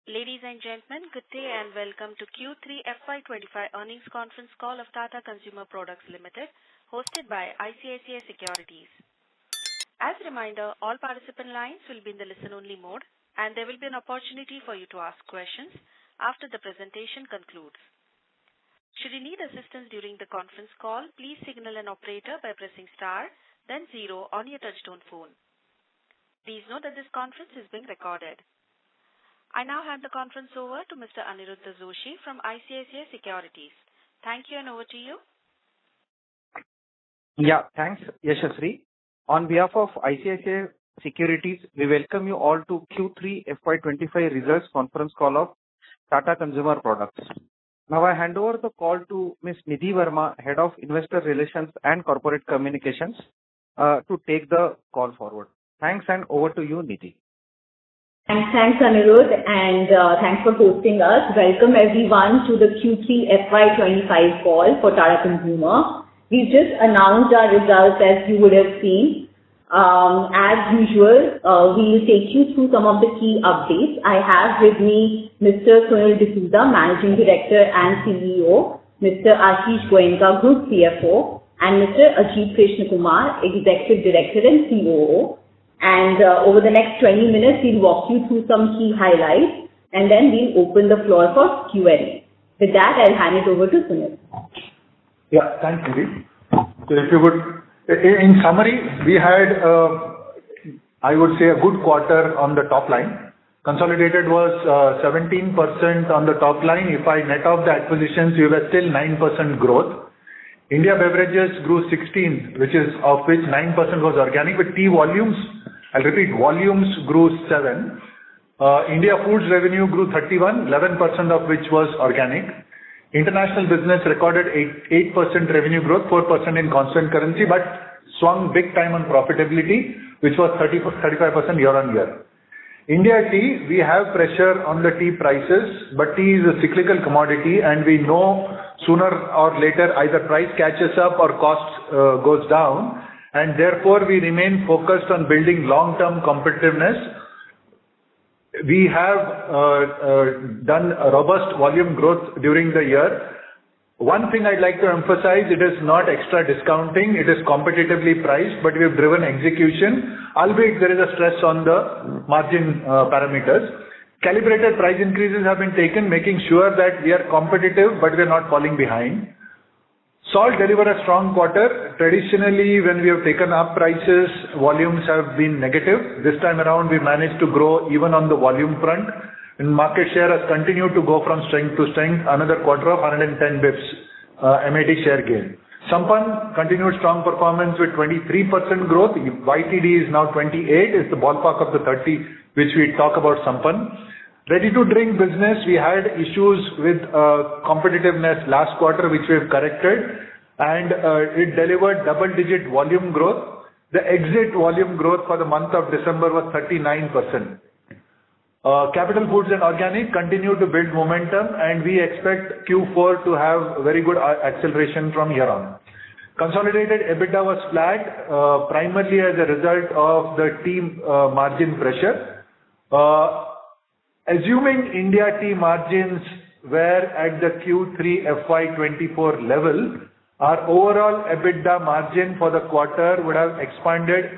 Ladies and gentlemen, good day and welcome to Q3FY25 earnings conference call of Tata Consumer Products Limited, hosted by ICICI Securities. As a reminder, all participant lines will be in the listen-only mode, and there will be an opportunity for you to ask questions after the presentation concludes. Should you need assistance during the conference call, please signal an operator by pressing star, then 0 on your touchtone phone. Please note that this conference is being recorded. I now hand the conference over to Mr. Aniruddha Joshi from ICICI Securities. Thank you, and over to you. Yeah, thanks, Yashasri. On behalf of ICICI Securities, we welcome you all to Q3 FY25 results conference call of Tata Consumer Products. Now I hand over the call to Ms. Nidhi Verma, Head of Investor Relations and Corporate Communications, to take the call forward. Thanks, and over to you, Nidhi. Thanks, Anirudh, and thanks for hosting us. Welcome everyone to the Q3 FY25 call for Tata Consumer. We've just announced our results, as you would have seen. As usual, we will take you through some of the key updates. I have with me Mr. Sunil D'Souza, Managing Director and CEO, Mr. Ashish Goenka, Group CFO, and Mr. Ajit Krishnakumar, Executive Director and COO. And over the next 20 minutes, we'll walk you through some key highlights, and then we'll open the floor for Q&A. With that, I'll hand it over to Sunil. Yeah, thanks, Nidhi. So if you would, in summary, we had, I would say, a good quarter on the top line. Consolidated was 17% on the top line. If I net off the acquisitions, we were still 9% growth. India beverages grew 16, of which 9% was organic, with tea volumes, I'll repeat, volumes grew 7. India foods revenue grew 31, 11% of which was organic. International business recorded 8% revenue growth, 4% in constant currency, but swung big time on profitability, which was 35% year on year. India tea, we have pressure on the tea prices, but tea is a cyclical commodity, and we know sooner or later either price catches up or cost goes down, and therefore we remain focused on building long-term competitiveness. We have done a robust volume growth during the year. One thing I'd like to emphasize, it is not extra discounting, it is competitively priced, but we have driven execution, albeit there is a stress on the margin parameters. Calibrated price increases have been taken, making sure that we are competitive, but we are not falling behind. Salt delivered a strong quarter. Traditionally, when we have taken up prices, volumes have been negative. This time around, we managed to grow even on the volume front, and market share has continued to go from strength to strength, another quarter of 110 bips MAT share gain. Sampann continued strong performance with 23% growth. YTD is now 28, is the ballpark of the 30, which we talk about Sampann. Ready-to-drink business, we had issues with competitiveness last quarter, which we have corrected, and it delivered double-digit volume growth. The exit volume growth for the month of December was 39%. Capital Foods and Organic continue to build momentum, and we expect Q4 to have very good acceleration from here on. Consolidated EBITDA was flat, primarily as a result of the tea margin pressure. Assuming India tea margins were at the Q3 FY24 level, our overall EBITDA margin for the quarter would have expanded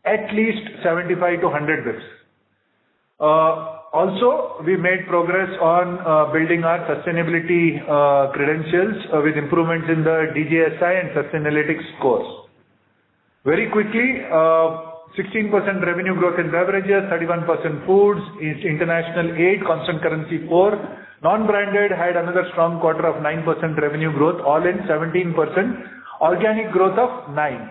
at least 75 to 100 bps. Also, we made progress on building our sustainability credentials with improvements in the DJSI and Sustainalytics scores. Very quickly, 16% revenue growth in beverages, 31% foods, international 8, constant currency 4. Non-branded had another strong quarter of 9% revenue growth, all in 17%, organic growth of 9.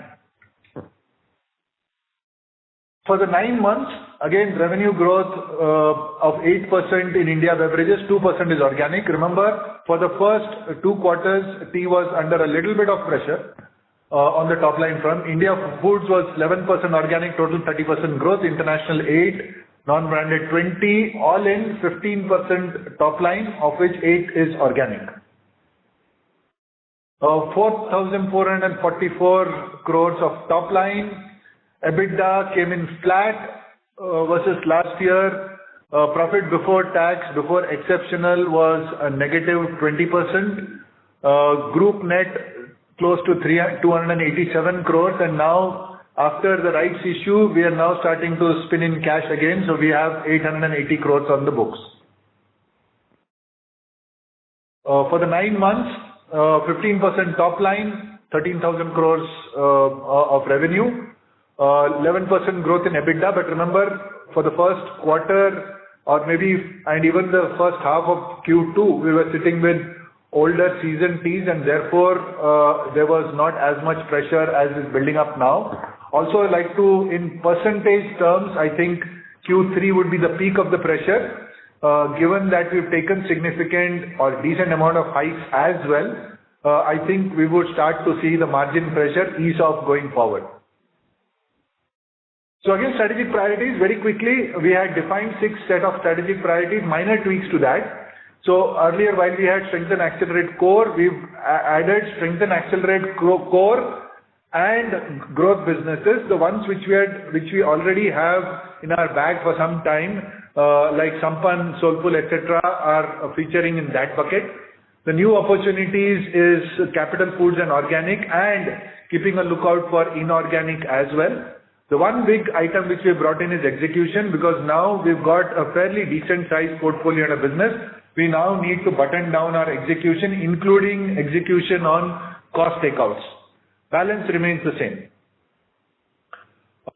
For the 9 months, again, revenue growth of 8% in India beverages, 2% is organic. Remember, for the first 2 quarters, tea was under a little bit of pressure on the top line front. India foods was 11% organic, total 30% growth, international 8, non-branded 20, all in 15% top line, of which 8 is organic. 4,444 crores of top line. EBITDA came in flat versus last year. Profit before tax, before exceptional was a negative 20%. Group net close to 287 crores, and now after the rights issue, we are now starting to spin in cash again, so we have 880 crores on the books. For the 9 months, 15% top line, 13,000 crores of revenue, 11% growth in EBITDA. But remember, for the first quarter or maybe and even the first half of Q2, we were sitting with older season teas, and therefore there was not as much pressure as is building up now. Also, I'd like to, in percentage terms, I think Q3 would be the peak of the pressure. Given that we've taken significant or decent amount of hikes as well, I think we would start to see the margin pressure ease off going forward. So again, strategic priorities, very quickly, we had defined 6 set of strategic priorities, minor tweaks to that. So earlier, while we had strengthen, accelerate core, we've added strengthen, accelerate core and growth businesses. The ones which we already have in our bag for some time, like Sampann, Soulful, etc., are featuring in that bucket. The new opportunities is Capital Foods and Organic, and keeping a lookout for inorganic as well. The one big item which we brought in is execution, because now we've got a fairly decent sized portfolio in a business. We now need to button down our execution, including execution on cost takeouts. Balance remains the same.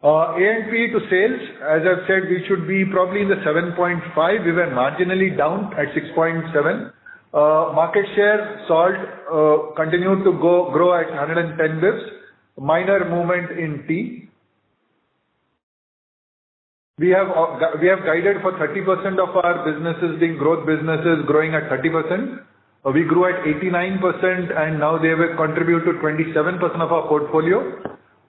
A&P to sales, as I've said, we should be probably in the 7.5. We were marginally down at 6.7. Market share, salt, continued to grow at 110 bps. Minor movement in tea. We have guided for 30% of our businesses being growth businesses, growing at 30%. We grew at 89%, and now they will contribute to 27% of our portfolio.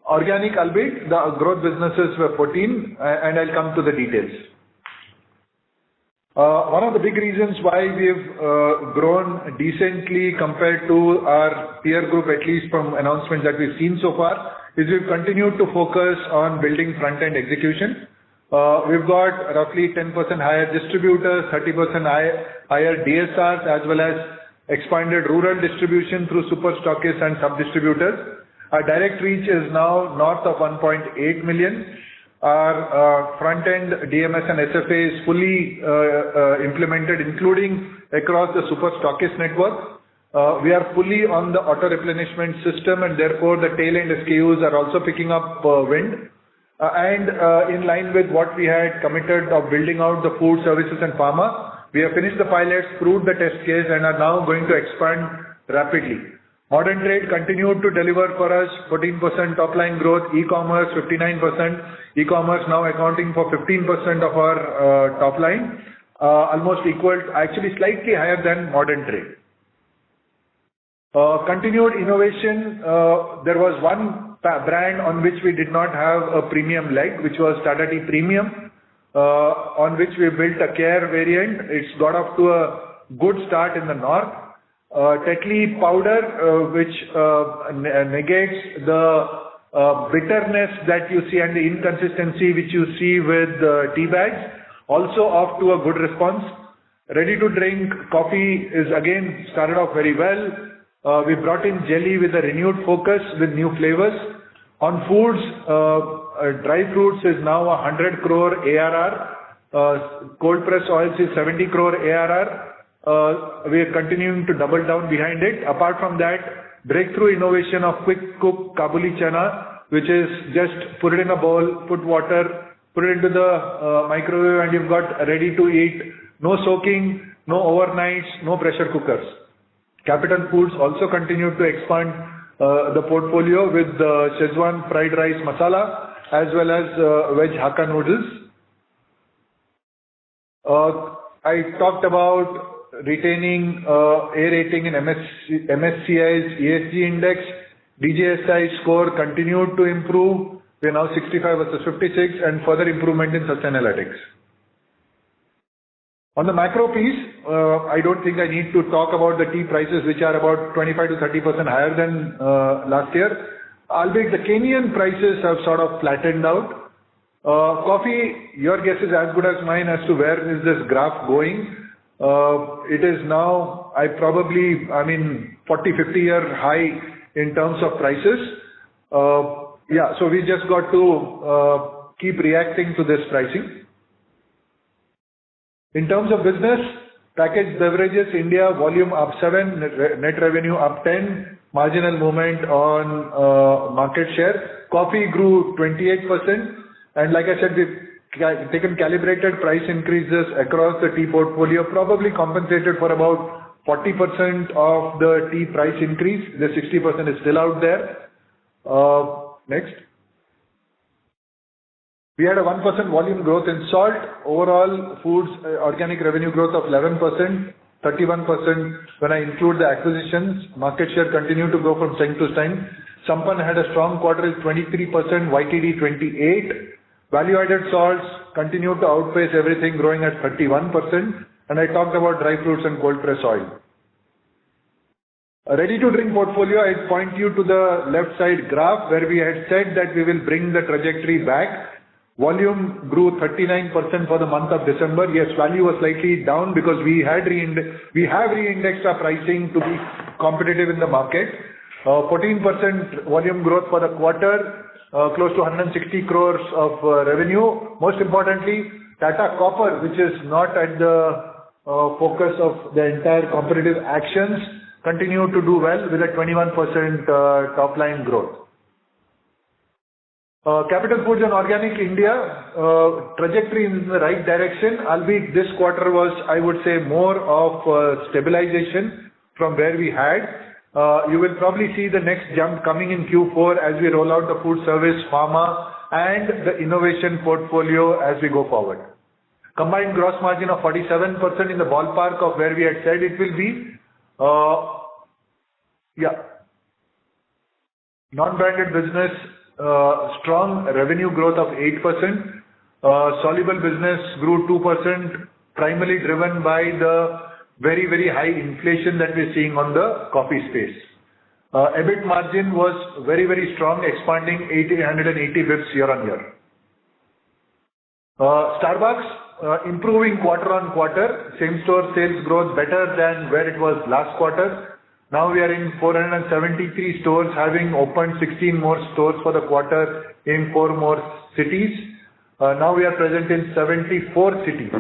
Organic, albeit the growth businesses were 14, and I'll come to the details. One of the big reasons why we've grown decently compared to our peer group, at least from announcements that we've seen so far, is we've continued to focus on building front-end execution. We've got roughly 10% higher distributors, 30% higher DSRs, as well as expanded rural distribution through super stockists and sub-distributors. Our direct reach is now north of 1.8 million. Our front-end DMS and SFA is fully implemented, including across the super stockist network. We are fully on the auto replenishment system, and therefore the tail-end SKUs are also picking up wind. In line with what we had committed of building out the food services and pharma, we have finished the pilots, proved the test case, and are now going to expand rapidly. Modern trade continued to deliver for us 14% top line growth, e-commerce 59%, e-commerce now accounting for 15% of our top line, almost equal, actually slightly higher than modern trade. Continued innovation, there was one brand on which we did not have a premium leg, which was Tata Tea Premium, on which we built a care variant. It's got off to a good start in the north. Tetley powder, which negates the bitterness that you see and the inconsistency which you see with tea bags, also off to a good response. Ready to drink coffee is again started off very well. We brought in jelly with a renewed focus with new flavors. On foods, dry fruits is now 100 crore ARR. Cold pressed oils is 70 crore ARR. We are continuing to double down behind it. Apart from that, breakthrough innovation of quick cook Kabuli chana, which is just put it in a bowl, put water, put it into the microwave, and you've got ready to eat. No soaking, no overnights, no pressure cookers. Capital Foods also continued to expand the portfolio with Szechuan fried rice masala as well as veg Hakka noodles. I talked about retaining A rating in MSCI's ESG index. DJSI score continued to improve. We are now 65 versus 56, and further improvement in Sustainalytics. On the macro piece, I don't think I need to talk about the tea prices, which are about 25 to 30% higher than last year. Albeit the Kenyan prices have sort of flattened out. Coffee, your guess is as good as mine as to where is this graph going. It is now, 40-50-year high in terms of prices. So we just got to keep reacting to this pricing. In terms of business, packaged beverages, India volume up 7, net revenue up 10, marginal movement on market share. Coffee grew 28%, and like I said, we've taken calibrated price increases across the tea portfolio, probably compensated for about 40% of the tea price increase. The 60% is still out there. Next. We had a 1% volume growth in salt. Overall, foods organic revenue growth of 11%, 31% when I include the acquisitions. Market share continued to grow from strength to strength. Sampann had a strong quarter with 23%, YTD 28%. Value-added salts continued to outpace everything, growing at 31%. And I talked about dry fruits and cold-pressed oil. A ready-to-drink portfolio, I'd point you to the left side graph where we had said that we will bring the trajectory back. Volume grew 39% for the month of December. Yes, value was slightly down because we have re-indexed our pricing to be competitive in the market. 14% volume growth for the quarter, close to 160 crores of revenue. Most importantly, Tata Copper, which is not at the focus of the entire competitive actions, continued to do well with a 21% top line growth. Capital Foods and Organic India, trajectory in the right direction, albeit this quarter was, I would say, more of stabilization from where we had. You will probably see the next jump coming in Q4 as we roll out the food service, pharma, and the innovation portfolio as we go forward. Combined gross margin of 47% in the ballpark of where we had said it will be. Non-branded business, strong revenue growth of 8%. Soluble business grew 2%, primarily driven by the very, very high inflation that we're seeing on the coffee space. EBIT margin was very, very strong, expanding 180 basis points year-on-year. Starbucks, improving quarter-on-quarter. Same-store sales growth better than where it was last quarter. Now we are in 473 stores, having opened 16 more stores for the quarter in 4 more cities. Now we are present in 74 cities.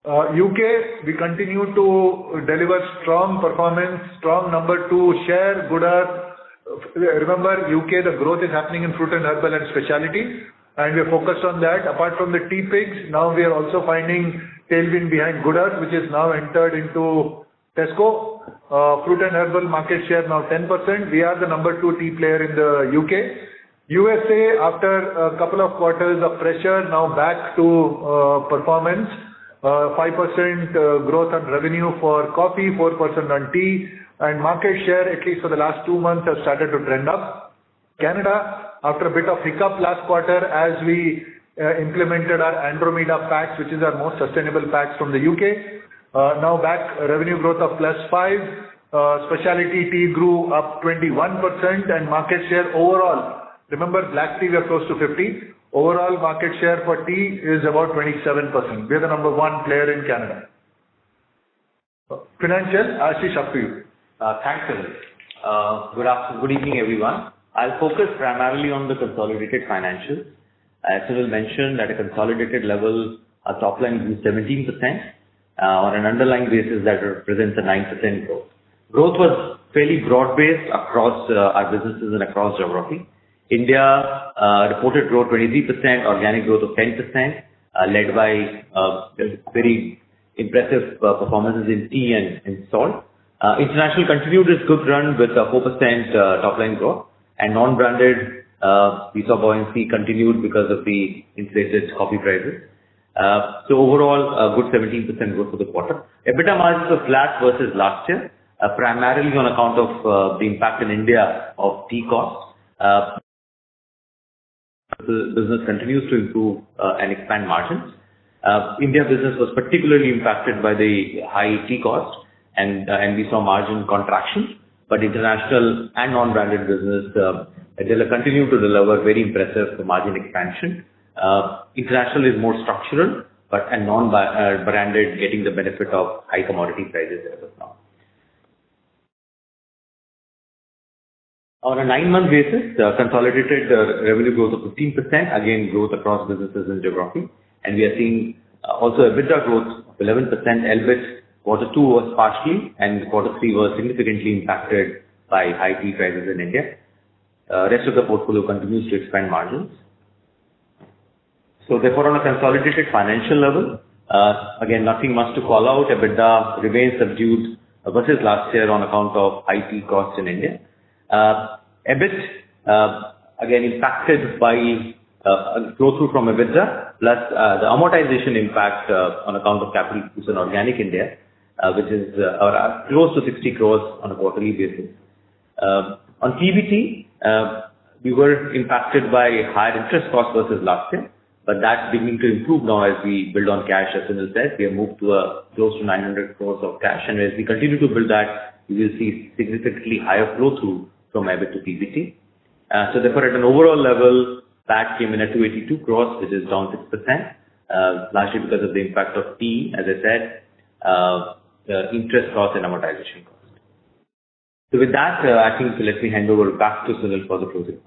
UK, we continue to deliver strong performance, strong number 2 share, Goodar. Remember, UK, the growth is happening in fruit and herbal and specialty, and we are focused on that. Apart from the tea pigs, now we are also finding tailwind behind Goodar, which is now entered into Tesco. Fruit and herbal market share now 10%. We are the number 2 tea player in the UK. USA, after a couple of quarters of pressure, now back to performance. 5% growth on revenue for coffee, 4% on tea, and market share, at least for the last 2 months, has started to trend up. Canada, after a bit of hiccup last quarter as we implemented our Andromeda packs, which is our most sustainable packs from the UK. Now back, revenue growth of +5. Specialty tea grew up 21% and market share overall. Remember, black tea we are close to 50. Overall market share for tea is about 27%. We are the number 1 player in Canada. Financial, Ashish, up to you. Thanks, Sunil. Good evening, everyone. I'll focus primarily on the consolidated financials. As Sunil mentioned, at a consolidated level, our top line grew 17%. On an underlying basis, that represents a 9% growth. Growth was fairly broad-based across our businesses and across geography. India reported growth 23%, organic growth of 10%, led by very impressive performances in tea and salt. International continued its good run with a 4% top line growth, and non-branded, we saw buoyancy continued because of the inflated coffee prices. So overall, a good 17% growth for the quarter. EBITDA margins were flat versus last year, primarily on account of the impact in India of tea costs. The business continues to improve and expand margins. India business was particularly impacted by the high tea cost, and we saw margin contraction. but international and non-branded business they'll continue to deliver very impressive margin expansion. International is more structural, and non-branded getting the benefit of high commodity prices as of now. On a 9-month basis, consolidated revenue growth of 15%, again growth across businesses and geography, and we are seeing also EBITDA growth of 11%, albeit Q2 was partially and Q3 was significantly impacted by high tea prices in India. Rest of the portfolio continues to expand margins. So therefore, on a consolidated financial level, again nothing much to call out. EBITDA remains subdued versus last year on account of high tea costs in India. EBIT again impacted by flow through from EBITDA plus the amortization impact on account of capital goods in Organic India, which is close to 60 crores on a quarterly basis. On PBT, we were impacted by higher interest costs versus last year, but that's beginning to improve now as we build on cash. As Sunil said, we have moved to close to 900 crores of cash, and as we continue to build that, we will see significantly higher flow through from EBIT to PBT. So therefore, at an overall level, PAT came in at 282 crores, which is down 6%, largely because of the impact of tea, as I said, the interest cost and amortization cost. So with that, I think let me hand over back to Sunil for the closing.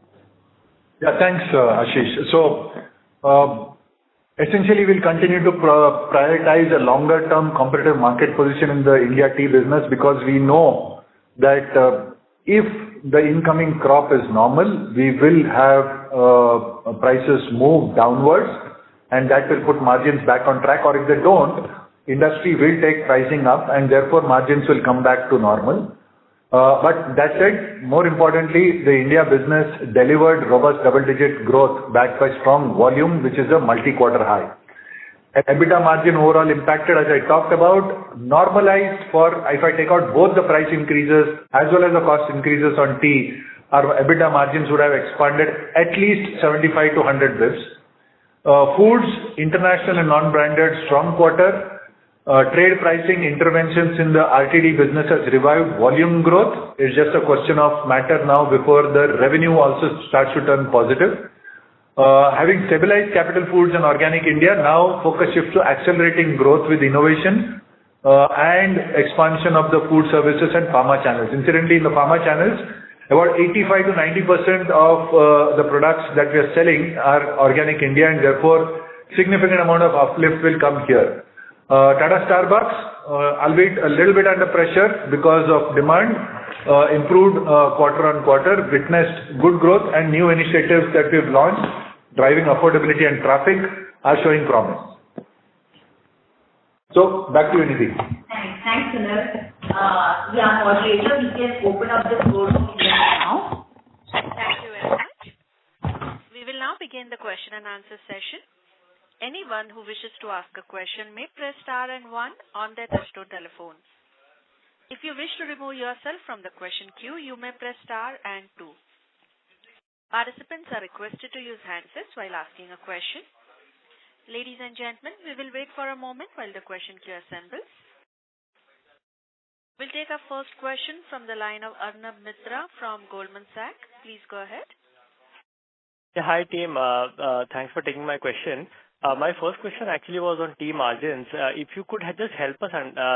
Yeah, thanks, Ashish. So essentially, we'll continue to prioritize a longer-term competitive market position in the India tea business, because we know that if the incoming crop is normal, we will have prices move downwards, and that will put margins back on track. Or if they don't, industry will take pricing up, and therefore margins will come back to normal. But that said, more importantly, the India business delivered robust double-digit growth backed by strong volume, which is a multi-quarter high. EBITDA margin overall impacted, as I talked about, normalized for, if I take out both the price increases as well as the cost increases on tea, our EBITDA margins would have expanded at least 75 to 100 bps. Foods, international and non-branded, strong quarter. Trade pricing interventions in the RTD business has revived volume growth. It's just a question of matter now before the revenue also starts to turn positive. Having stabilized Capital Foods and Organic India, now focus shifts to accelerating growth with innovation and expansion of the food services and pharma channels. Incidentally, in the pharma channels, about 85 to 90% of the products that we are selling are Organic India, and therefore significant amount of uplift will come here. Tata Starbucks, albeit a little bit under pressure because of demand, improved quarter on quarter, witnessed good growth, and new initiatives that we've launched, driving affordability and traffic, are showing promise. So back to you, Nidhi. Thanks, Sunil. Yeah, moderator, we can open up the floor for Q&A now. Thank you very much. We will now begin the question and answer session. Anyone who wishes to ask a question may press star and 1 on their touchtone telephone. If you wish to remove yourself from the question queue, you may press star and 2. Participants are requested to use handsets while asking a question. Ladies and gentlemen, we will wait for a moment while the question queue assembles. We'll take our first question from the line of Arnab Mitra from Goldman Sachs. Please go ahead. Yeah, hi team. Thanks for taking my question. My first question actually was on tea margins. If you could just help us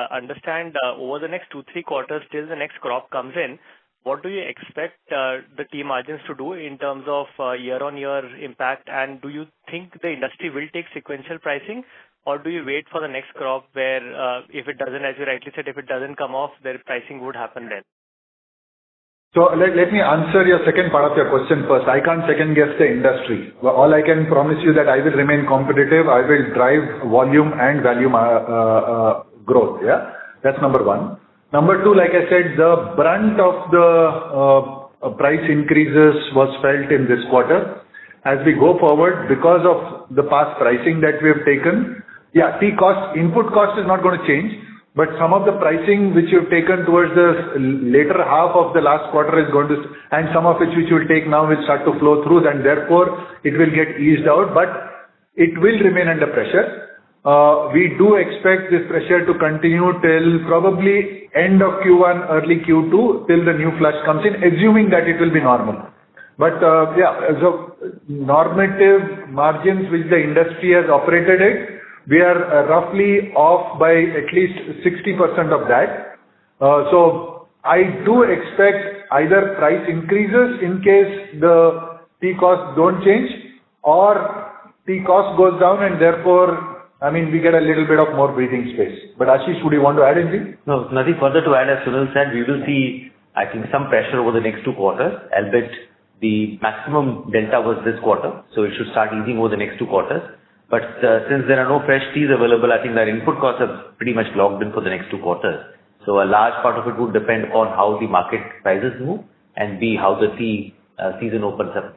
understand over the next 2-3 quarters till the next crop comes in, what do you expect the tea margins to do in terms of year-on-year impact? And do you think the industry will take sequential pricing, or do you wait for the next crop where if it doesn't, as you rightly said, if it doesn't come off, their pricing would happen then? So let me answer your second part of your question first. I can't second guess the industry. All I can promise you that I will remain competitive. I will drive volume and value growth. Yeah, that's number one. Number two, like I said, the brunt of the price increases was felt in this quarter. As we go forward, because of the past pricing that we have taken, yeah, tea cost, input cost is not going to change. But some of the pricing which you've taken towards the later half of the last quarter is going to, and some of which will take now will start to flow through, and therefore it will get eased out, but it will remain under pressure. we do expect this pressure to continue till probably end of Q1, early Q2, till the new flush comes in, assuming that it will be normal. But so normative margins which the industry has operated at, we are roughly off by at least 60% of that. So I do expect either price increases in case the tea costs don't change, or tea cost goes down and therefore, I mean, we get a little bit of more breathing space. But Ashish, would you want to add anything? No, nothing further to add. As Sunil said, we will see, I think, some pressure over the next 2 quarters, albeit the maximum delta was this quarter, so it should start easing over the next 2 quarters. But since there are no fresh teas available, I think that input costs are pretty much locked in for the next 2 quarters. So a large part of it would depend on how the market prices move and B, how the tea season opens up.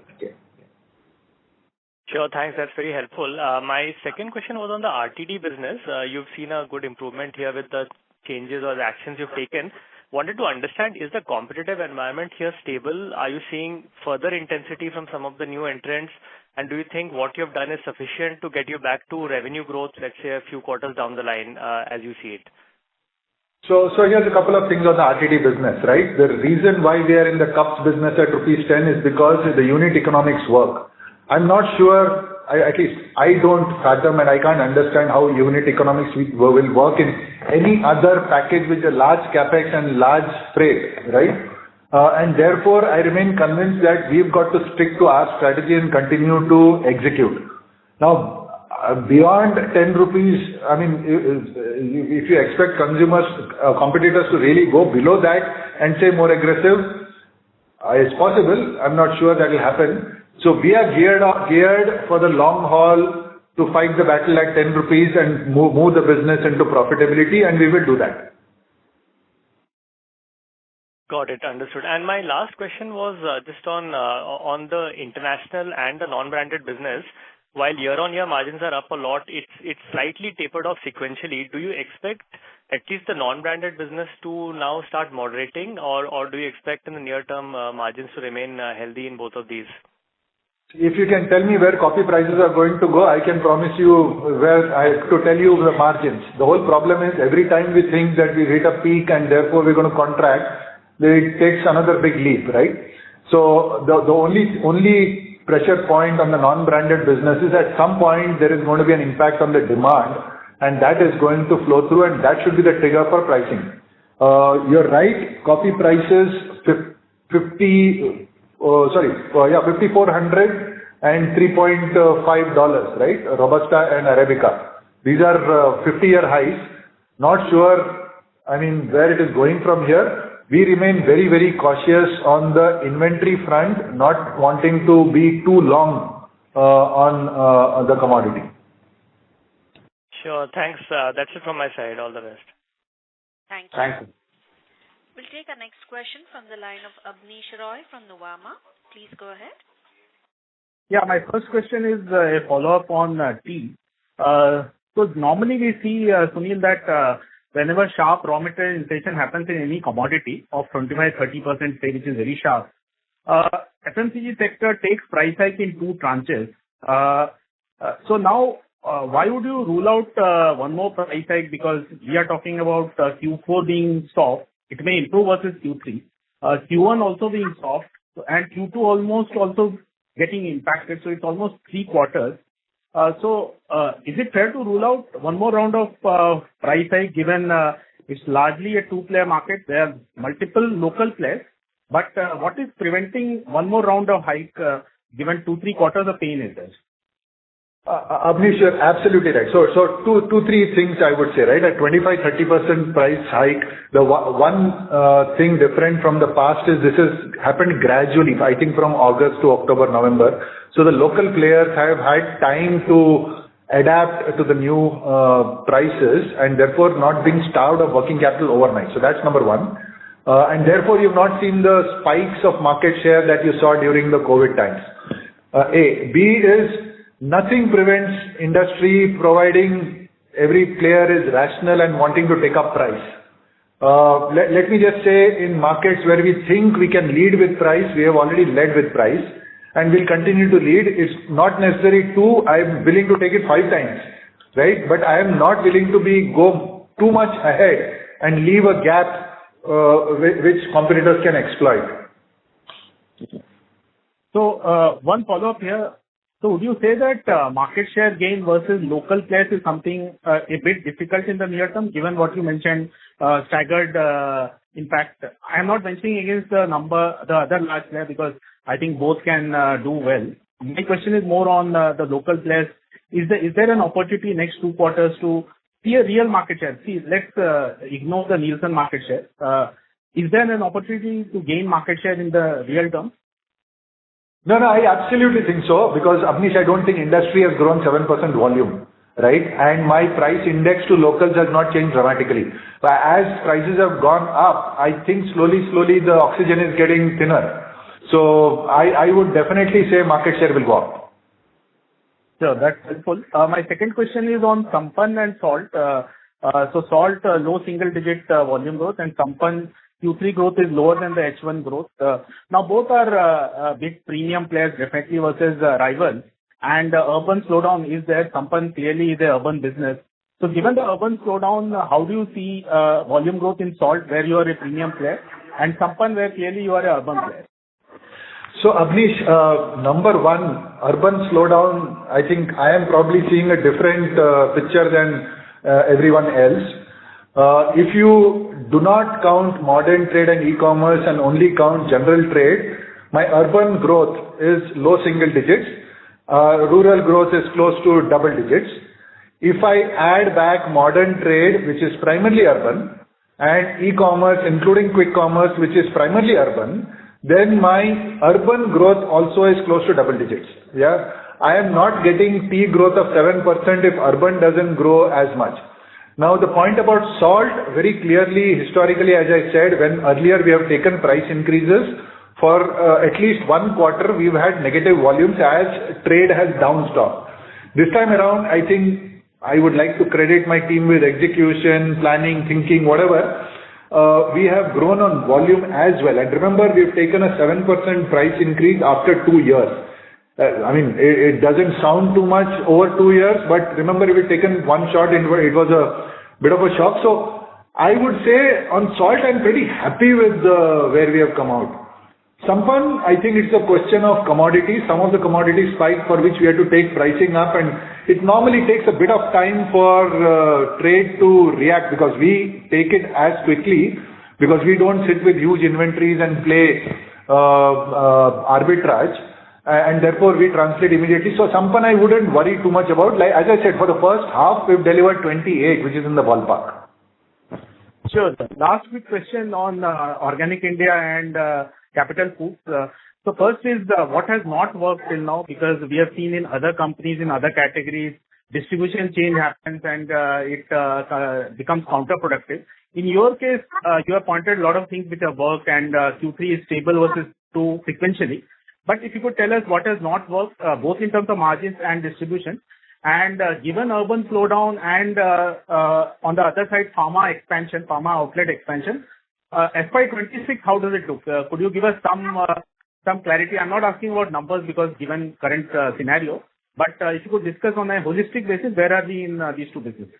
Sure, thanks. That's very helpful. My second question was on the RTD business. You've seen a good improvement here with the changes or the actions you've taken. Wanted to understand, is the competitive environment here stable? Are you seeing further intensity from some of the new entrants? And do you think what you've done is sufficient to get you back to revenue growth, let's say a few quarters down the line, as you see it? So here's a couple of things on the RTD business, right? The reason why we are in the cups business at rupees 10 is because the unit economics work. I'm not sure, at least I don't fathom and I can't understand how unit economics will work in any other package with a large capex and large freight, right? And therefore, I remain convinced that we've got to stick to our strategy and continue to execute. Now, beyond 10 rupees, I mean, if you expect competitors to really go below that and say more aggressive, it's possible. I'm not sure that will happen. So we are geared for the long haul to fight the battle at 10 rupees and move the business into profitability, and we will do that. Got it. Understood. And my last question was just on the international and the non-branded business. While year-on-year margins are up a lot, it's slightly tapered off sequentially. Do you expect at least the non-branded business to now start moderating, or do you expect in the near term margins to remain healthy in both of these? If you can tell me where coffee prices are going to go, I can promise you where I have to tell you the margins. The whole problem is every time we think that we hit a peak and therefore we're going to contract, it takes another big leap, right? So the only pressure point on the non-branded business is at some point there is going to be an impact on the demand, and that is going to flow through, and that should be the trigger for pricing. You're right, coffee prices 5,400 and $3.5, right? Robusta and Arabica. These are 50-year highs. Not sure, I mean, where it is going from here. We remain very, very cautious on the inventory front, not wanting to be too long on the commodity. Sure, thanks. That's it from my side. All the best. Thank you. Thanks. We'll take our next question from the line of Abneesh Roy from Nuvama. Please go ahead. Yeah, my first question is a follow-up on tea. So normally we see, Sunil, that whenever sharp raw material inflation happens in any commodity of 25-30%, say, which is very sharp, FMCG sector takes price hike in 2 tranches. So now, why would you rule out one more price hike? Because we are talking about Q4 being soft. It may improve versus Q3. Q1 also being soft, and Q2 almost also getting impacted. So it's almost 3 quarters. So is it fair to rule out one more round of price hike, given it's largely a 2-player market? There are multiple local players. But what is preventing one more round of hike, given 2-3 quarters of pain is there? Abneesh, you're absolutely right. So 2-3 things I would say, right? At 25-30% price hike, the one thing different from the past is this has happened gradually, I think from August to October, November. So the local players have had time to adapt to the new prices and therefore not being starved of working capital overnight. So that's number one. And therefore you've not seen the spikes of market share that you saw during the COVID times. A. B is, nothing prevents industry providing every player is rational and wanting to take up price. Let me just say, in markets where we think we can lead with price, we have already led with price and will continue to lead. It's not necessary to, I'm willing to take it 5 times. right? But I am not willing to go too much ahead and leave a gap which competitors can exploit. So one follow-up here. So would you say that market share gain versus local players is something a bit difficult in the near term, given what you mentioned, staggered impact? I am not mentioning against the other large player, because I think both can do well. My question is more on the local players. Is there an opportunity next 2 quarters to see a real market share? See, let's ignore the Nielsen market share. Is there an opportunity to gain market share in the real term? No, I absolutely think so, because Abneesh, I don't think industry has grown 7% volume, right? And my price index to locals has not changed dramatically. But as prices have gone up, I think slowly the oxygen is getting thinner. So I would definitely say market share will go up. Sure, that's helpful. My second question is on Sampann and Salt. So Salt, low single digit volume growth, and Sampann Q3 growth is lower than the H1 growth. Now both are big premium players definitely versus rivals, and urban slowdown is there. Sampann clearly is a urban business. So given the urban slowdown, how do you see volume growth in Salt, where you are a premium player, and Sampann, where clearly you are a urban player? So Abneesh, number one, urban slowdown, I think I am probably seeing a different picture than everyone else. If you do not count modern trade and e-commerce and only count general trade, my urban growth is low single digits. Rural growth is close to double digits. If I add back modern trade, which is primarily urban, and e-commerce, including quick commerce, which is primarily urban, then my urban growth also is close to double digits. Yeah, I am not getting P growth of 7% if urban doesn't grow as much. Now the point about Salt, very clearly, historically, as I said, when earlier we have taken price increases, for at least 1 quarter, we've had negative volumes as trade has downstopped. This time around, I think I would like to credit my team with execution, planning, thinking, whatever. We have grown on volume as well. And remember, we've taken a 7% price increase after 2 years. I mean, it doesn't sound too much over 2 years, but remember, we've taken one shot into it. It was a bit of a shock. So I would say on Salt, I'm pretty happy with where we have come out. Sampann, I think it's a question of commodities. Some of the commodities spike for which we had to take pricing up, and it normally takes a bit of time for trade to react, because we take it as quickly, because we don't sit with huge inventories and play arbitrage, and therefore we translate immediately. So Sampann, I wouldn't worry too much about. Like, as I said, for the first half, we've delivered 28, which is in the ballpark. Sure. Last quick question on Organic India and Capital Foods. So first is what has not worked till now, because we have seen in other companies, in other categories, distribution change happens and it becomes counterproductive. In your case, you have pointed a lot of things which have worked, and Q3 is stable versus 2 sequentially. But if you could tell us what has not worked, both in terms of margins and distribution, and given urban slowdown and on the other side, pharma outlet expansion, FY26, how does it look? Could you give us some clarity? I'm not asking about numbers, because given current scenario, but if you could discuss on a holistic basis, where are we in these 2 businesses?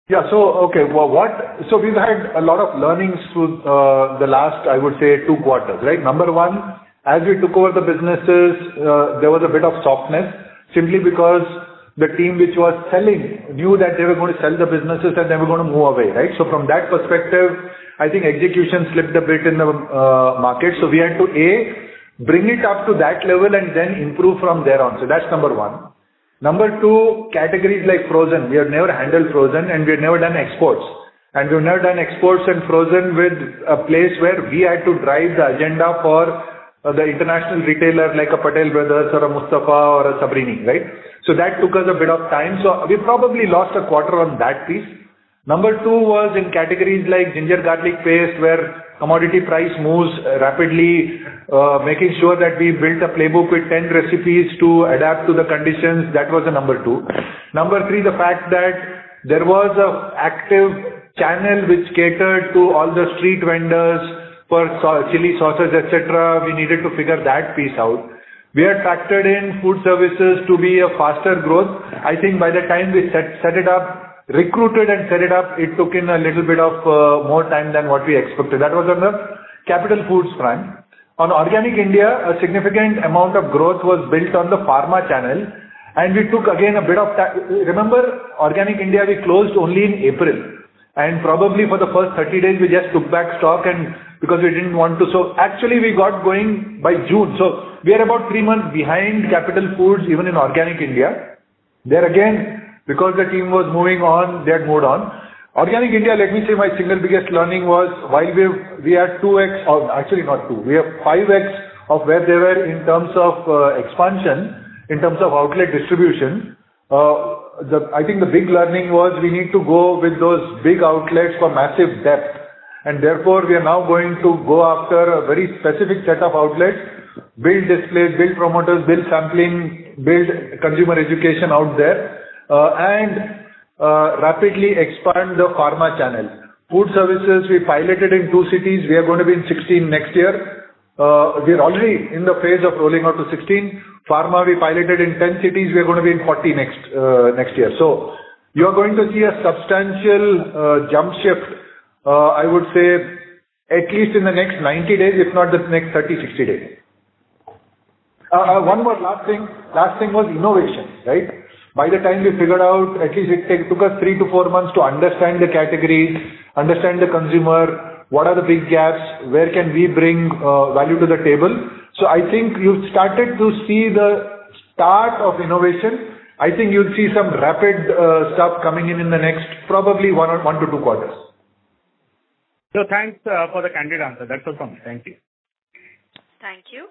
Yeah. So, okay. So we've had a lot of learnings through the last, I would say, 2 quarters, right? Number one, as we took over the businesses, there was a bit of softness, simply because the team which was selling knew that they were going to sell the businesses and they were going to move away, right? So from that perspective, I think execution slipped a bit in the market. So we had to bring it up to that level and then improve from there on. So that's number one. Number two, categories like frozen. We have never handled frozen, and we have never done exports. And we've never done exports and frozen with a place where we had to drive the agenda for the international retailer like a Patel Brothers or a Mustafa or a Sabrini, right? So that took us a bit of time. So we probably lost a quarter on that piece. Number two was in categories like ginger garlic paste, where commodity price moves rapidly, making sure that we built a playbook with 10 recipes to adapt to the conditions. That was the number two. Number three, the fact that there was a active channel which catered to all the street vendors for chili sauces, etc. We needed to figure that piece out. We had factored in food services to be a faster growth. I think by the time we set it up, recruited and set it up, it took in a little bit of more time than what we expected. That was on the capital foods front. On Organic India, a significant amount of growth was built on the pharma channel, and we took again a bit of time. Remember, Organic India, we closed only in April, and probably for the first 30 days, we just took back stock and because we didn't want to. So actually, we got going by June. So we are about 3 months behind capital foods, even in Organic India. There again, because the team was moving on, they had moved on. Organic India, let me say my single biggest learning was while we had 2x, or actually not 2, we have 5x of where they were in terms of expansion, in terms of outlet distribution. I think the big learning was we need to go with those big outlets for massive depth. And therefore, we are now going to go after a very specific set of outlets, build displays, build promoters, build sampling, build consumer education out there, and rapidly expand the pharma channel. Food services, we piloted in 2 cities. We are going to be in 16 next year. We are already in the phase of rolling out to 16. Pharma, we piloted in 10 cities. We are going to be in 40 next year. So you are going to see a substantial jump shift, I would say, at least in the next 90 days, if not the next 30, 60 days. One more last thing was innovation, right? By the time we figured out, at least it took us 3 to 4 months to understand the categories, understand the consumer, what are the big gaps, where can we bring value to the table. So I think you've started to see the start of innovation. I think you'll see some rapid stuff coming in the next probably 1 to 2 quarters. So thanks for the candid answer. That's all from me. Thank you. Thank you.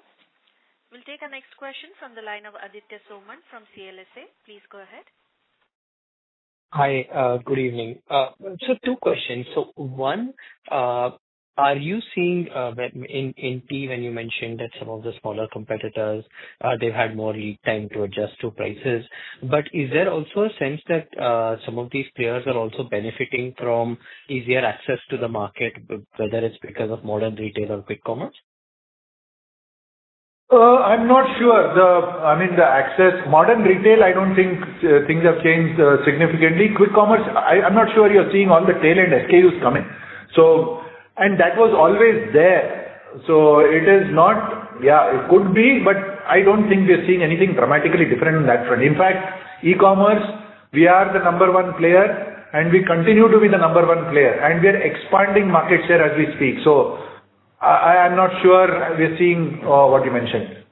We'll take our next question from the line of Aditya Soman from CLSA. Please go ahead. Hi, good evening. So 2 questions. So one, are you seeing in tea when you mentioned that some of the smaller competitors, they've had more lead time to adjust to prices, but is there also a sense that some of these players are also benefiting from easier access to the market, whether it's because of modern retail or quick commerce? I'm not sure. The access, modern retail, I don't think things have changed significantly. Quick commerce, I'm not sure you're seeing all the tail end SKUs coming. So, and that was always there. So it is not, it could be, but I don't think we're seeing anything dramatically different on that front. In fact, e-commerce, we are the number 1 player and we continue to be the number 1 player and we're expanding market share as we speak. So I am not sure we're seeing what you mentioned.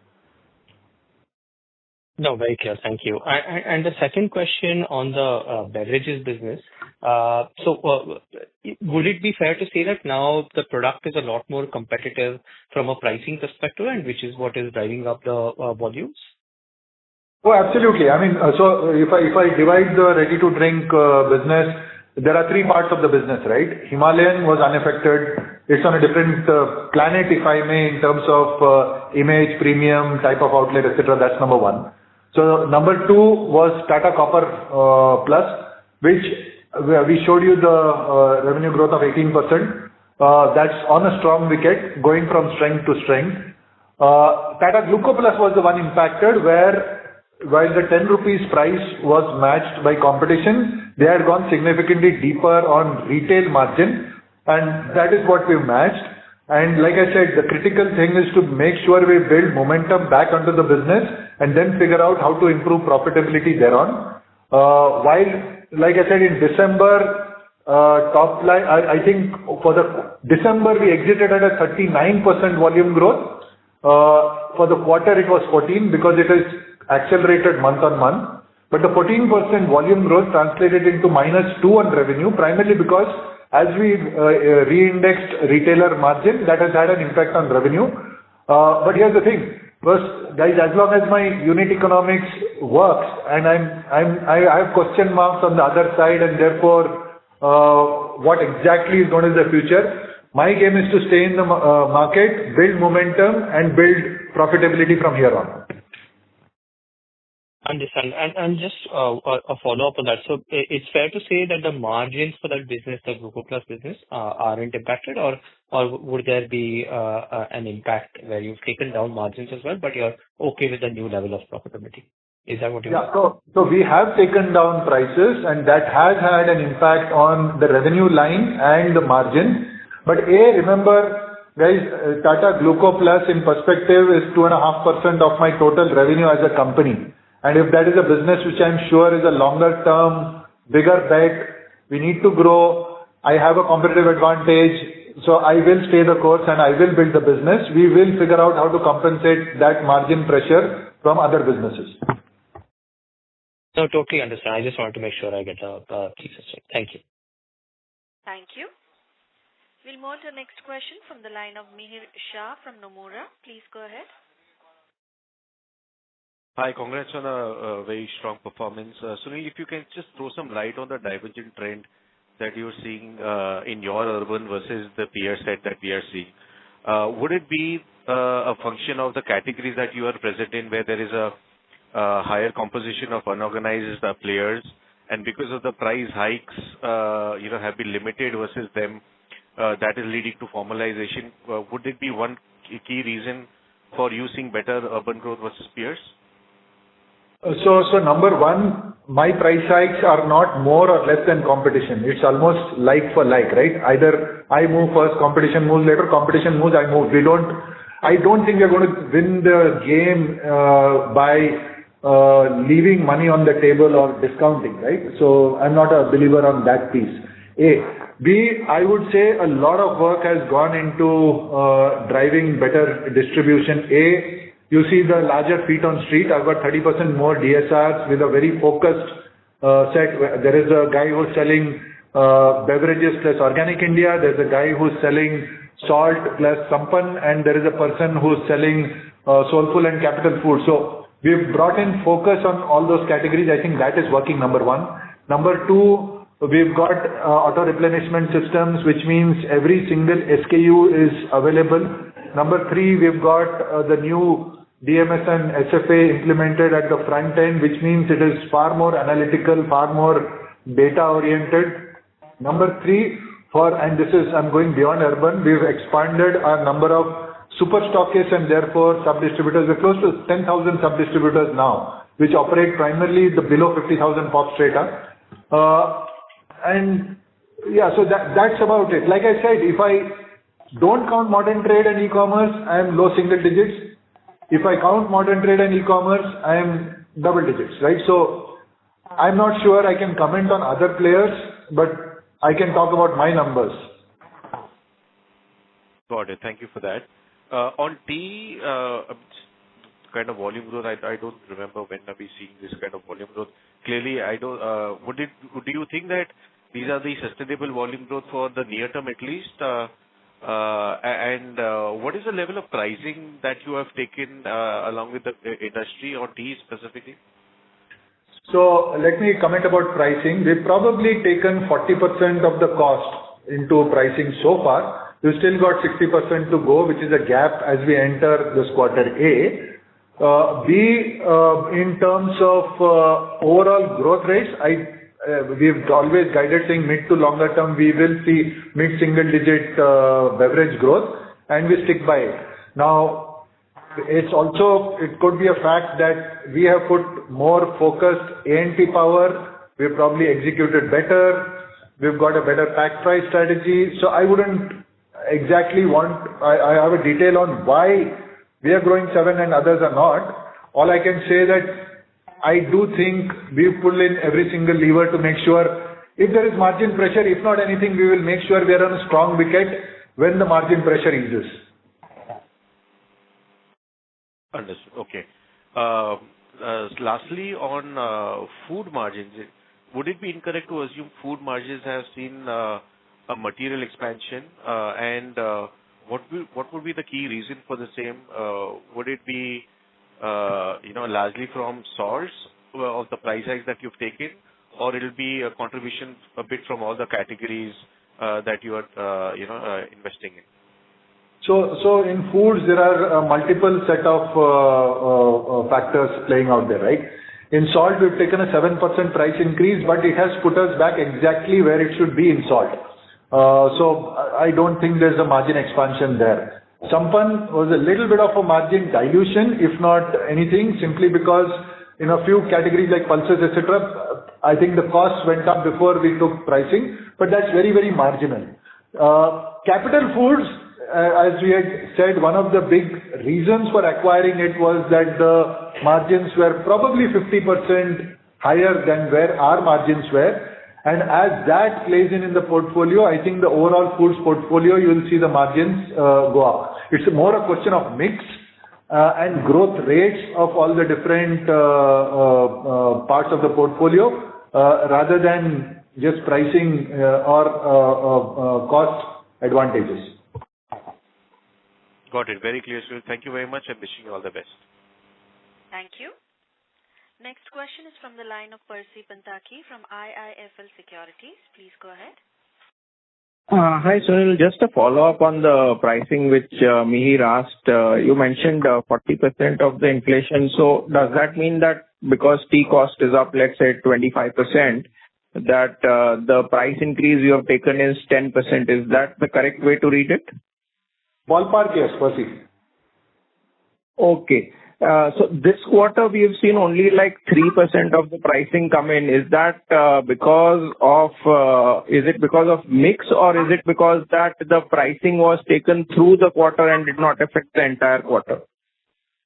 No, very clear. Thank you. And the second question on the beverages business. Would it be fair to say that now the product is a lot more competitive from a pricing perspective, and which is what is driving up the volumes? Oh, absolutely. So if I divide the ready-to-drink business, there are 3 parts of the business, right? Himalayan was unaffected. It's on a different planet, if I may, in terms of image, premium, type of outlet, etc. That's number 1. So number 2 was Tata Copper Plus, which we showed you the revenue growth of 18%. That's on a strong wicket, going from strength to strength. Tata Gluco Plus was the one impacted where while the 10 rupees price was matched by competition, they had gone significantly deeper on retail margin, and that is what we've matched. And like I said, the critical thing is to make sure we build momentum back onto the business and then figure out how to improve profitability thereon. While, like I said, in December, top line, I think for the December we exited at a 39% volume growth. For the quarter it was 14 because it is accelerated month on month. But the 14% volume growth translated into -2 on revenue, primarily because as we re-indexed retailer margin, that has had an impact on revenue. But here's the thing. First, guys, as long as my unit economics works and I have question marks on the other side, and therefore, what exactly is going to be the future? My game is to stay in the market, build momentum, and build profitability from here on. Understand. And just a follow-up on that. So it's fair to say that the margins for that business, the Gluco Plus business, aren't impacted, or would there be an impact where you've taken down margins as well, but you're okay with the new level of profitability? Is that what you mean? Yeah. So we have taken down prices, and that has had an impact on the revenue line and the margin. But remember, guys, Tata Gluco Plus in perspective is 2.5% of my total revenue as a company. And if that is a business which I'm sure is a longer term, bigger bet, we need to grow. I have a competitive advantage, so I will stay the course and I will build the business. We will figure out how to compensate that margin pressure from other businesses. No, totally understand. I just wanted to make sure I get the thesis right. Thank you. Thank you. We'll move to the next question from the line of Mihir Shah from Nomura. Please go ahead. Hi, congrats on a very strong performance. Sunil, if you can just throw some light on the divergent trend that you're seeing in your urban versus the peer set that we are seeing. Would it be a function of the categories that you are present in, where there is a higher composition of unorganized players, and because of the price hikes, have been limited versus them, that is leading to formalization? Would it be one key reason for you seeing better urban growth versus peers? So number one, my price hikes are not more or less than competition. It's almost like for like, right? Either I move first, competition moves later, competition moves, I move. I don't think we're going to win the game by leaving money on the table or discounting, right? So I'm not a believer on that piece. B, I would say a lot of work has gone into driving better distribution. You see the larger feet on street. I've got 30% more DSRs with a very focused set. There is a guy who's selling beverages plus Organic India. There's a guy who's selling salt plus Sampann, and there is a person who's selling Soulful and Capital Food. So we've brought in focus on all those categories. I think that is working, number one. Number two, we've got auto replenishment systems, which means every single SKU is available. Number three, we've got the new DMS and SFA implemented at the front end, which means it is far more analytical, far more data oriented. Number three, and this is, I'm going beyond urban, we've expanded our number of super stockists and therefore sub-distributors. We're close to 10,000 sub-distributors now, which operate primarily the below 50,000 pop strata. And yeah, so that's about it. Like I said, if I don't count modern trade and e-commerce, I am low single digits. If I count modern trade and e-commerce, I am double digits, right? So I'm not sure I can comment on other players, but I can talk about my numbers. Got it. Thank you for that. On tea, kind of volume growth, I don't remember when are we seeing this kind of volume growth. Clearly, I don't. Do you think that these are the sustainable volume growth for the near term at least? And what is the level of pricing that you have taken along with the industry on tea specifically? So let me comment about pricing. We've probably taken 40% of the cost into pricing so far. We've still got 60% to go, which is a gap as we enter this quarter. B, in terms of overall growth rates, we've always guided saying mid to longer term, we will see mid-single digit beverage growth, and we stick by it. Now, it could be a fact that we have put more focused A&P power. We've probably executed better. We've got a better pack price strategy. So I wouldn't exactly I have a detail on why we are growing 7 and others are not. All I can say that I do think we pull in every single lever to make sure if there is margin pressure, if not anything, we will make sure we are on a strong wicket when the margin pressure eases. Understood. Okay. Lastly, on food margins, would it be incorrect to assume food margins have seen a material expansion? And what would be the key reason for the same? Would it be largely from salts of the price hikes that you've taken, or it'll be a contribution a bit from all the categories that you are investing in? So in foods, there are multiple set of factors playing out there, right? In salt, we've taken a 7% price increase, but it has put us back exactly where it should be in salt. So I don't think there's a margin expansion there. Sampan was a little bit of a margin dilution, if not anything, simply because in a few categories like pulses, etc., I think the costs went up before we took pricing, but that's very, very marginal. Capital Foods, as we had said, one of the big reasons for acquiring it was that the margins were probably 50% higher than where our margins were. And as that plays in the portfolio, I think the overall foods portfolio, you will see the margins go up. It's more a question of mix and growth rates of all the different parts of the portfolio rather than just pricing or cost advantages. Got it. Very clear, Sunil. Thank you very much and wishing you all the best. Thank you. Next question is from the line of Percy Panthaki from IIFL Securities. Please go ahead. Hi, Sunil. Just a follow-up on the pricing which Mihir asked. You mentioned 40% of the inflation. So does that mean that because tea cost is up, let's say 25%, that the price increase you have taken is 10%? Is that the correct way to read it? Ballpark, yes, Percy. Okay. So this quarter we have seen only like 3% of the pricing come in. Is that because of mix, or is it because that the pricing was taken through the quarter and did not affect the entire quarter?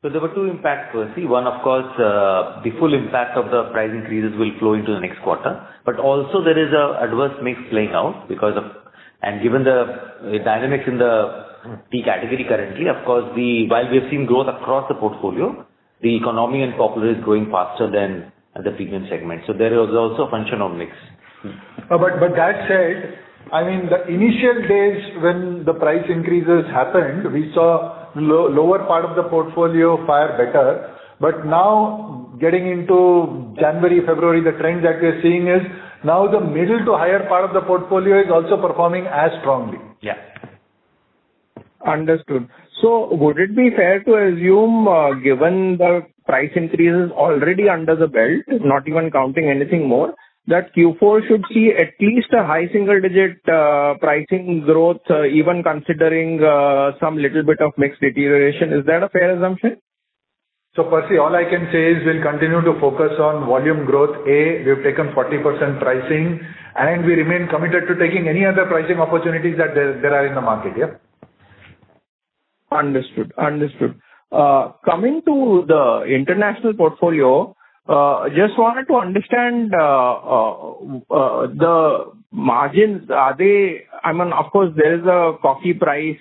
So there were two impacts, Percy. One, of course, the full impact of the price increases will flow into the next quarter. But also there is a adverse mix playing out because of, and given the dynamics in the tea category currently, of course, while we have seen growth across the portfolio, the economy and popular is growing faster than the premium segment. So there is also a function of mix. But that said, I mean, the initial days when the price increases happened, we saw lower part of the portfolio fare better. But now getting into January, February, the trend that we're seeing is now the middle to higher part of the portfolio is also performing as strongly. Yeah. Understood. So would it be fair to assume, given the price increases already under the belt, not even counting anything more, that Q4 should see at least a high single-digit pricing growth, even considering some little bit of mix deterioration? Is that a fair assumption? So Percy, all I can say is we'll continue to focus on volume growth. We've taken 40% pricing, and we remain committed to taking any other pricing opportunities that there are in the market. Yeah. Understood. Coming to the international portfolio, just wanted to understand the margins. Are they? I mean, of course, there is a coffee price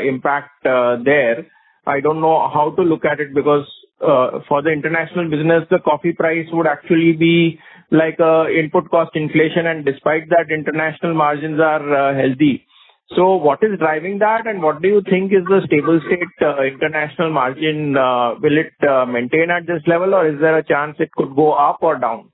impact there. I don't know how to look at it because for the international business, the coffee price would actually be like input cost inflation, and despite that, international margins are healthy. So what is driving that, and what do you think is the stable state international margin? Will it maintain at this level, or is there a chance it could go up or down?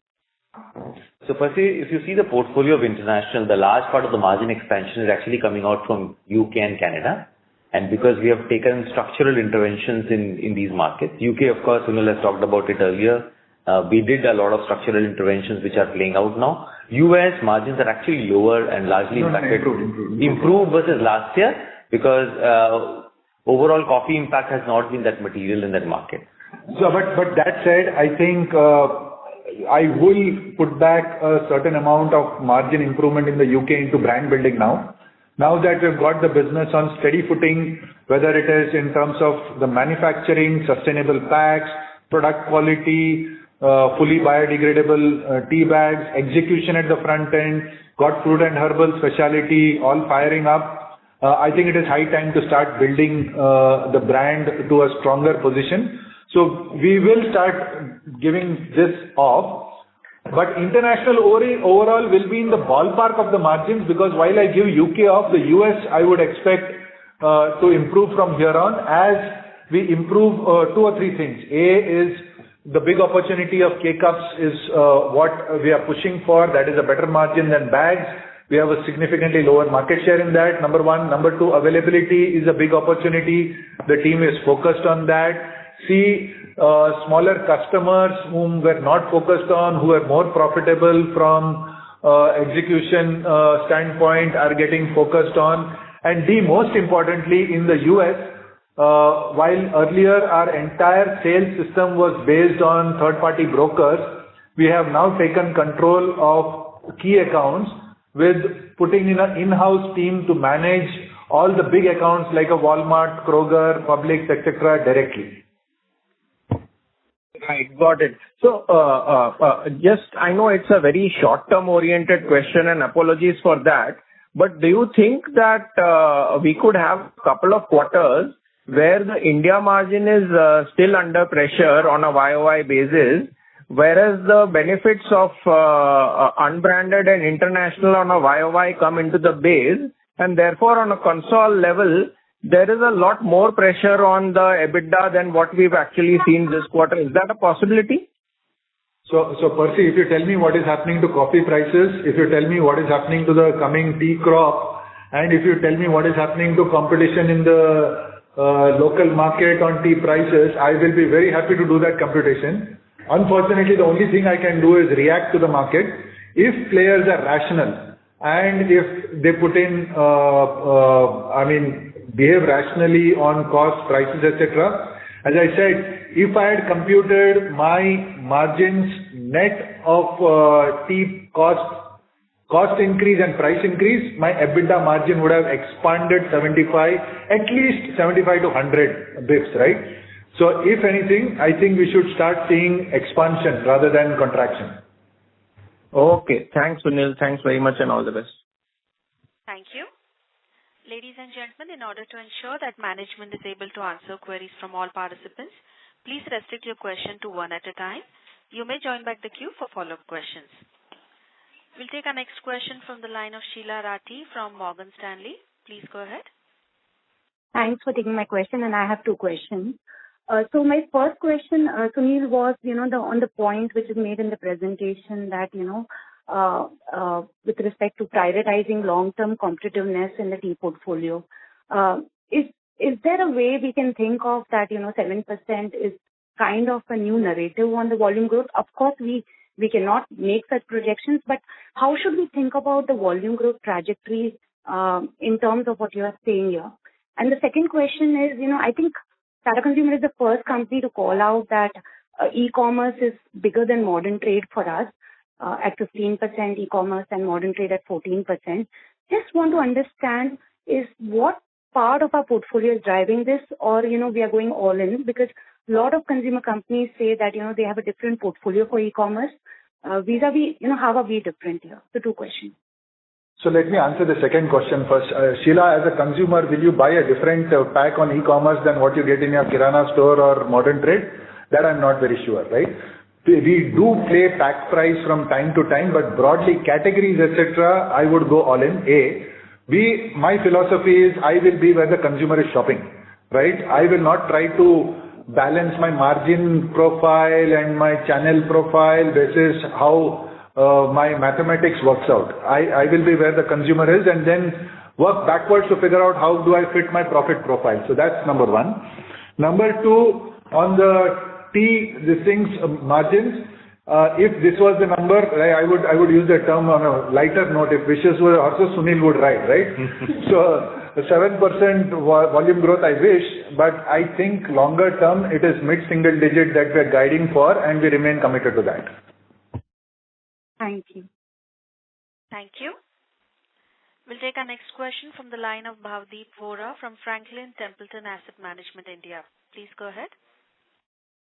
So Percy, if you see the portfolio of international, the large part of the margin expansion is actually coming out from UK and Canada. And because we have taken structural interventions in these markets, UK, of course, Sunil has talked about it earlier. We did a lot of structural interventions which are playing out now. US margins are actually lower and largely improved versus last year because overall coffee impact has not been that material in that market. So, but that said, I think I will put back a certain amount of margin improvement in the UK into brand building now. Now that we've got the business on steady footing, whether it is in terms of the manufacturing, sustainable packs, product quality, fully biodegradable tea bags, execution at the front end, got fruit and herbal specialty, all firing up. I think it is high time to start building the brand to a stronger position. So we will start giving this off. But international overall will be in the ballpark of the margins because while I give UK off, the US I would expect to improve from here on as we improve two or three things. A is the big opportunity of K-Cups is what we are pushing for. That is a better margin than bags. We have a significantly lower market share in that. Number one. Number two, availability is a big opportunity. The team is focused on that. see smaller customers whom we're not focused on, who are more profitable from execution standpoint are getting focused on. And D, most importantly, in the US, while earlier our entire sales system was based on third-party brokers, we have now taken control of key accounts with putting in an in-house team to manage all the big accounts like a Walmart, Kroger, Publix, etc. directly. Right. Got it. So, I know it's a very short-term oriented question, and apologies for that, but do you think that we could have a couple of quarters where the India margin is still under pressure on a YOY basis, whereas the benefits of unbranded and international on a YOY come into the base, and therefore on a console level, there is a lot more pressure on the EBITDA than what we've actually seen this quarter. Is that a possibility? So Percy, if you tell me what is happening to coffee prices, if you tell me what is happening to the coming tea crop, and if you tell me what is happening to competition in the local market on tea prices, I will be very happy to do that computation. Unfortunately, the only thing I can do is react to the market. If players are rational and if they put in, behave rationally on cost, prices, etc. As I said, if I had computed my margins net of tea cost increase and price increase, my EBITDA margin would have expanded at least 75 to 100 bips, right? So if anything, I think we should start seeing expansion rather than contraction. Okay. Thanks, Sunil. Thanks very much and all the best. Thank you. Ladies and gentlemen, in order to ensure that management is able to answer queries from all participants, please restrict your question to one at a time. You may join back the queue for follow-up questions. We'll take our next question from the line of Sheela Rathi from Morgan Stanley. Please go ahead. Thanks for taking my question, and I have two questions. So my first question, Sunil, was, on the point which is made in the presentation that, with respect to prioritizing long-term competitiveness in the tea portfolio. Is there a way we can think of that, 7% is kind of a new narrative on the volume growth? Of course, we cannot make such projections, but how should we think about the volume growth trajectory in terms of what you are saying here? And the second question is, I think Tata Consumer is the first company to call out that e-commerce is bigger than modern trade for us. At 15% e-commerce and modern trade at 14%. Just want to understand is what part of our portfolio is driving this, or, we are going all in, because a lot of consumer companies say that, they have a different portfolio for e-commerce. Vis-a-vis, how are we different here? So two questions. So let me answer the second question first. Sheila, as a consumer, will you buy a different pack on e-commerce than what you get in your Kirana store or modern trade? That I'm not very sure, right? We do play pack price from time to time, but broadly categories, etc., I would go all in. My philosophy is I will be where the consumer is shopping, right? I will not try to balance my margin profile and my channel profile. This is how my mathematics works out. I will be where the consumer is and then work backwards to figure out how do I fit my profit profile. So that's number one. Number two, on the margins, if this was the number, I would use the term on a lighter note. If wishes were also Sunil would write, right? So the 7% volume growth I wish, but I think longer term it is mid-single digit that we're guiding for, and we remain committed to that. Thank you. Thank you. We'll take our next question from the line of Bhavdeep Vora from Franklin Templeton Asset Management India. Please go ahead.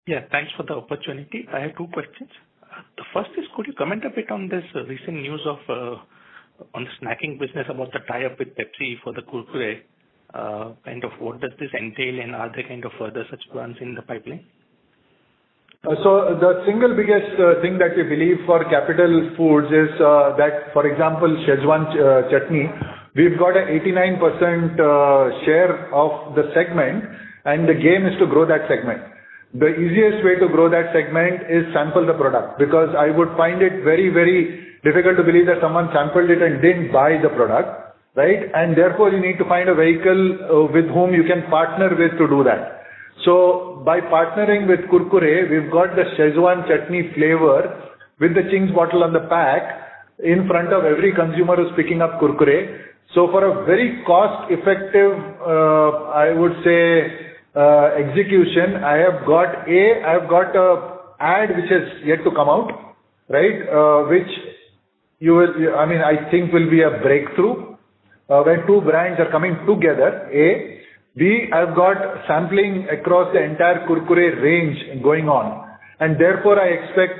Yeah, thanks for the opportunity. I have two questions. The first is, could you comment a bit on this recent news of on the snacking business about the tie-up with Pepsi for the Kurkure? Kind of what does this entail, and are there kind of further such plans in the pipeline? So the single biggest thing that we believe for Capital Foods is that, for example, Szechuan chutney, we've got an 89% share of the segment, and the game is to grow that segment. The easiest way to grow that segment is sample the product, because I would find it very, very difficult to believe that someone sampled it and didn't buy the product, right? And therefore you need to find a vehicle with whom you can partner with to do that. So by partnering with Kurkure, we've got the Szechuan chutney flavor with the Ching's bottle on the pack in front of every consumer who's picking up Kurkure. So for a very cost-effective, I would say, execution, I've got a ad which has yet to come out, right? Which you will, I think will be a breakthrough when two brands are coming together. B, I've got sampling across the entire Kurkure range going on, and therefore I expect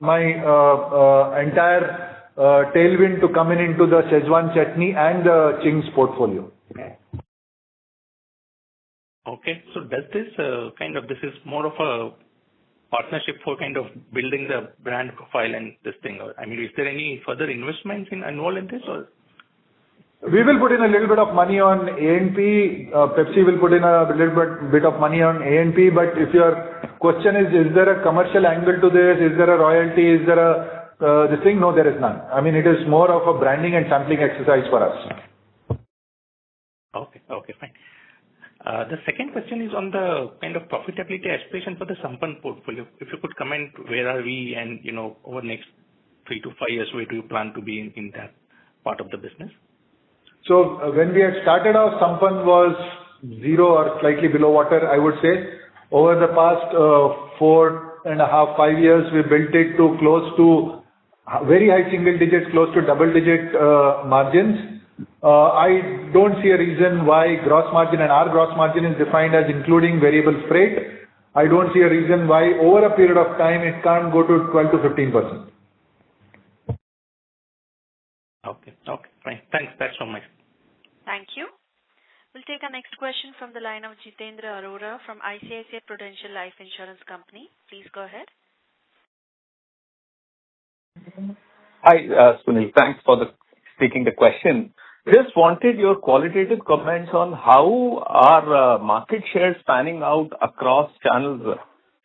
my entire tailwind to come into the Szechuan chutney and the Ching's portfolio. Okay, so does this this is more of a partnership for kind of building the brand profile and this thing? Or, is there any further investments involved in this, or? We will put in a little bit of money on A&P. Pepsi will put in a little bit of money on A&P. But if your question is there a commercial angle to this? Is there a royalty? Is there a this thing? No, there is none. It is more of a branding and sampling exercise for us. Okay, fine. The second question is on the kind of profitability aspiration for the Sampann portfolio. If you could comment, where are we, and over the next 3 to 5 years, where do you plan to be in that part of the business? So when we had started off, Sampann was 0 or slightly below water, I would say. Over the past 4.5, 5 years, we built it to close to very high single digits, close to double digit margins. I don't see a reason why gross margin, and our gross margin is defined as including variable freight. I don't see a reason why over a period of time it can't go to 12 to 15%. Okay, fine. Thanks. That's from my side. Thank you. We'll take our next question from the line of Jitendra Arora from ICICI Prudential Life Insurance Company. Please go ahead. Hi, Sunil. Thanks for taking the question. Just wanted your qualitative comments on how are market shares panning out across channels,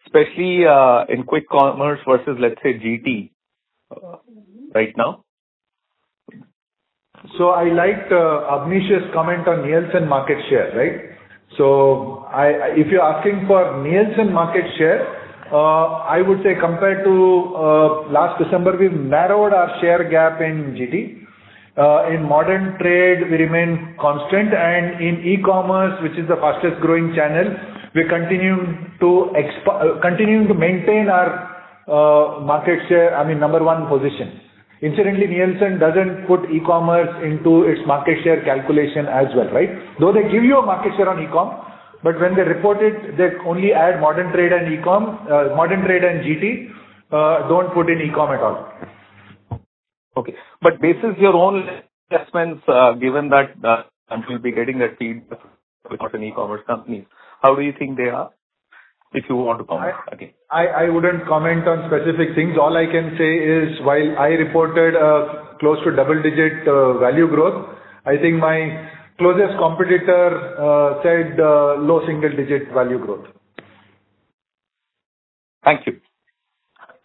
especially in quick commerce versus, let's say, GT right now. So I liked Abnish's comment on Nielsen market share, right? So if you're asking for Nielsen market share, I would say compared to last December, we've narrowed our share gap in GT. In modern trade, we remain constant, and in e-commerce, which is the fastest growing channel, we continue to maintain our market share, number one position. Incidentally, Nielsen doesn't put e-commerce into its market share calculation as well, right? Though they give you a market share on e-com, but when they report it, they only add modern trade and modern trade and GT, don't put in e-com at all. Okay. But basis your own assessments, given that you'll be getting that feedback with an e-commerce companies, how do you think they are? If you want to comment again. I wouldn't comment on specific things. All I can say is while I reported close to double-digit value growth, I think my closest competitor said low single-digit value growth. Thank you.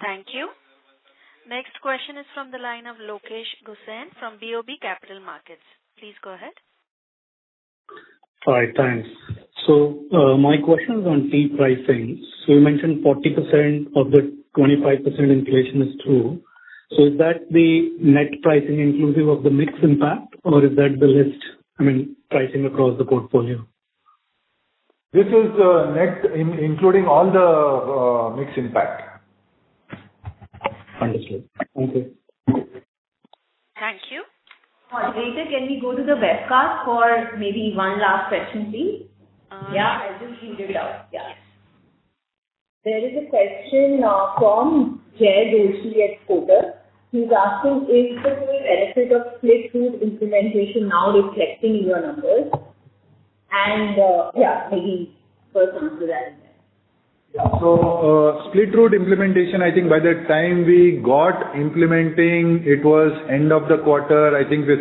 Thank you. Next question is from the line of Lokesh Gusain from BOB Capital Markets. Please go ahead. Hi, thanks. So my question is on tea pricing. So you mentioned 40% of the 25% inflation is through. So is that the net pricing inclusive of the mix impact, or is that the list, pricing across the portfolio? This is net including all the mix impact. Understood. Thank you. Thank you. Moderator, can we go to the webcast for maybe one last question, please? I'll just read it out. Yeah. There is a question from Jay Doshi at Kotak. He's asking, is the full benefit of split route implementation now reflecting in your numbers? And maybe first answer that. So split route implementation, I think by the time we got implementing, it was end of the quarter. I think there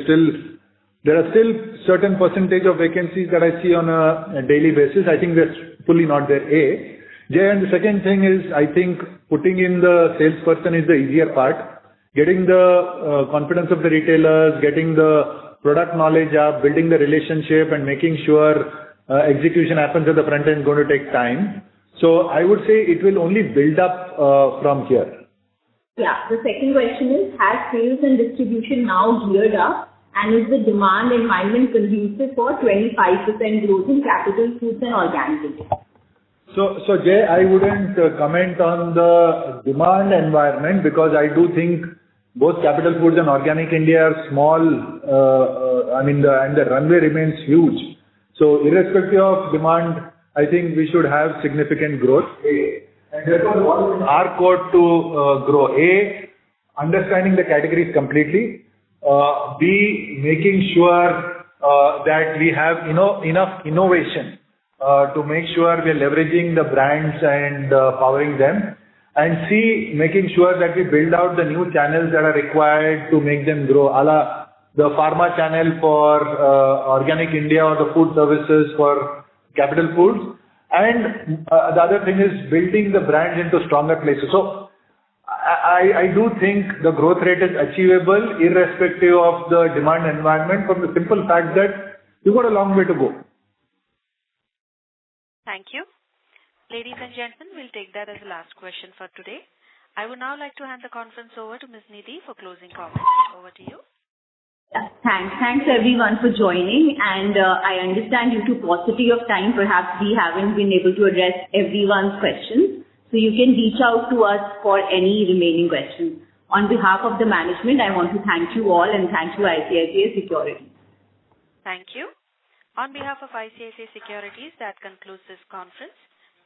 are still certain percentage of vacancies that I see on a daily basis. I think we're fully not there. Jay, and the second thing is, I think putting in the salesperson is the easier part. Getting the confidence of the retailers, getting the product knowledge up, building the relationship, and making sure execution happens at the front end is going to take time. So I would say it will only build up from here. Yeah. The second question is, has sales and distribution now geared up, and is the demand environment conducive for 25% growth in capital foods and organic India? So Jay, I wouldn't comment on the demand environment because I do think both capital foods and organic India are small. And the runway remains huge. So irrespective of demand, I think we should have significant growth. And therefore, what is our code to grow? A, understanding the categories completely. B, making sure that we have enough innovation to make sure we are leveraging the brands and powering them. And C, making sure that we build out the new channels that are required to make them grow, a la the pharma channel for organic India or the food services for capital foods. And the other thing is building the brands into stronger places. So I do think the growth rate is achievable irrespective of the demand environment, from the simple fact that you've got a long way to go. Thank you. Ladies and gentlemen, we'll take that as the last question for today. I would now like to hand the conference over to Ms. Nidhi for closing comments. Over to you. Thanks everyone for joining, and I understand due to paucity of time, perhaps we haven't been able to address everyone's questions. So you can reach out to us for any remaining questions. On behalf of the management, I want to thank you all and thank you ICICI Securities. Thank you. On behalf of ICICI Securities, that concludes this conference.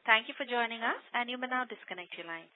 Thank you for joining us, and you may now disconnect your lines.